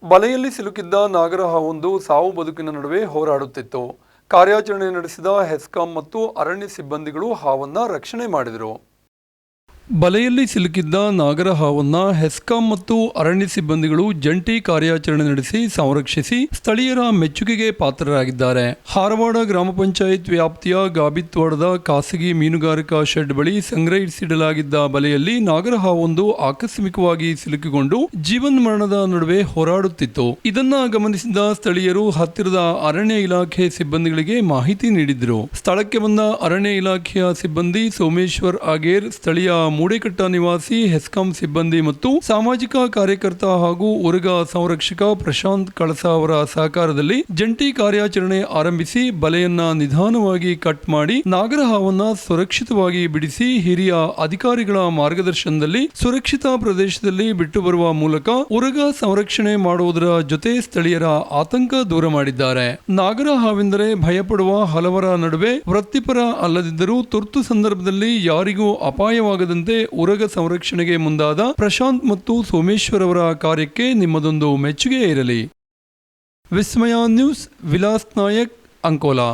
ಬಲೆಯಲ್ಲಿ ಸಿಲುಕಿದ್ದ ನಾಗರಹಾವೊಂದು ಸಾವು ಬದುಕಿನ ನಡುವೆ ಹೋರಾಡುತ್ತಿತ್ತು. ಕಾರ್ಯಾಚರಣೆ ನಡೆಸಿದ ಹೆಸ್ಕಾಂ ಮತ್ತು ಅರಣ್ಯ ಸಿಬ್ಬಂದಿಗಳು ಹಾವನ್ನ ರಕ್ಷಣೆ ಮಾಡಿದರು. ಬಲೆಯಲ್ಲಿ ಸಿಲುಕಿದ್ದ ನಾಗರಹಾವನ್ನ ಹೆಸ್ಕಾಂ ಮತ್ತು ಅರಣ್ಯ ಸಿಬ್ಬಂದಿಗಳು ಜಂಟಿ ಕಾರ್ಯಾಚರಣೆ ನಡೆಸಿ ಸಂರಕ್ಷಿಸಿ ಸ್ಥಳೀಯರ ಮೆಚ್ಚುಗೆಗೆ ಪಾತ್ರರಾಗಿದ್ದಾರೆ. ಹಾರವಾಡ ಗ್ರಾಮ ಪಂಚಾಯತ್ ವ್ಯಾಪ್ತಿಯ ಗಾಬಿತ್ವಾಡದ ಖಾಸಗಿ ಮೀನುಗಾರಿಕಾ ಶೆಡ್ ಬಳಿ ಸಂಗ್ರಹಿಸಿಡಲಾಗಿದ್ದ ಬಲೆಯಲ್ಲಿ ನಾಗರಹಾವೊಂದು ಆಕಸ್ಮಿಕವಾಗಿ ಸಿಲುಕಿಕೊಂಡು ಜೀವನ್ಮರಣದ ನಡುವೆ ಹೋರಾಡುತ್ತಿತ್ತು. ಇದನ್ನ ಗಮನಿಸಿದ ಸ್ಥಳೀಯರು ಹತ್ತಿರದ ಅರಣ್ಯ ಇಲಾಖೆ ಸಿಬ್ಬಂದಿಗಳಿಗೆ ಮಾಹಿತಿ ನೀಡಿದ್ರು. ಸ್ಥಳಕ್ಕೆ ಬಂದ ಅರಣ್ಯ ಇಲಾಖೆಯ ಸಿಬ್ಬಂದಿ ಸೋಮೇಶ್ವರ್ ಆಗೇರ್, ಸ್ಥಳೀಯ ಮೂಡೇಕಟ್ಟ ನಿವಾಸಿ ಹೆಸ್ಕಾಂ ಸಿಬ್ಬಂದಿ ಮತ್ತು ಸಾಮಾಜಿಕ ಕಾರ್ಯಕರ್ತ ಹಾಗೂ ಉರಗ ಸಂರಕ್ಷಕ ಪ್ರಶಾಂತ್ ಕಳಸ ಅವರ ಸಹಕಾರದಲ್ಲಿ ಜಂಟಿ ಕಾರ್ಯಾಚರಣೆ ಆರಂಭಿಸಿ ಬಲೆಯನ್ನ ನಿಧಾನವಾಗಿ ಕಟ್ ಮಾಡಿ ನಾಗರಹಾವನ್ನ ಸುರಕ್ಷಿತವಾಗಿ ಬಿಡಿಸಿ ಹಿರಿಯ ಅಧಿಕಾರಿಗಳ ಮಾರ್ಗದರ್ಶನದಲ್ಲಿ ಸುರಕ್ಷಿತ ಪ್ರದೇಶದಲ್ಲಿ ಬಿಟ್ಟು ಬರುವ ಮೂಲಕ ಉರಗ ಸಂರಕ್ಷಣೆ ಮಾಡುವುದರ ಜೊತೆ ಸ್ಥಳೀಯರ ಆತಂಕ ದೂರ ಮಾಡಿದ್ದಾರೆ. ನಾಗರಹಾವೆಂದರೆ ಭಯಪಡುವ ಹಲವರ ನಡುವೆ ವೃತ್ತಿಪರ ಅಲ್ಲದಿದ್ದರೂ ತುರ್ತು ಸಂದರ್ಭದಲ್ಲಿ ಯಾರಿಗೂ ಅಪಾಯವಾಗದಂತೆ ಉರಗ ಸಂರಕ್ಷಣೆಗೆ ಮುಂದಾದ ಪ್ರಶಾಂತ್ ಮತ್ತು ಸೋಮೇಶ್ವರ್ ಅವರ ಕಾರ್ಯಕ್ಕೆ ನಿಮ್ಮದೊಂದು ಮೆಚ್ಚುಗೆ ಇರಲಿ. ವಿಸ್ಮಯ ನ್ಯೂಸ್, ವಿಲಾಸ್ ನಾಯಕ್, ಅಂಕೋಲಾ.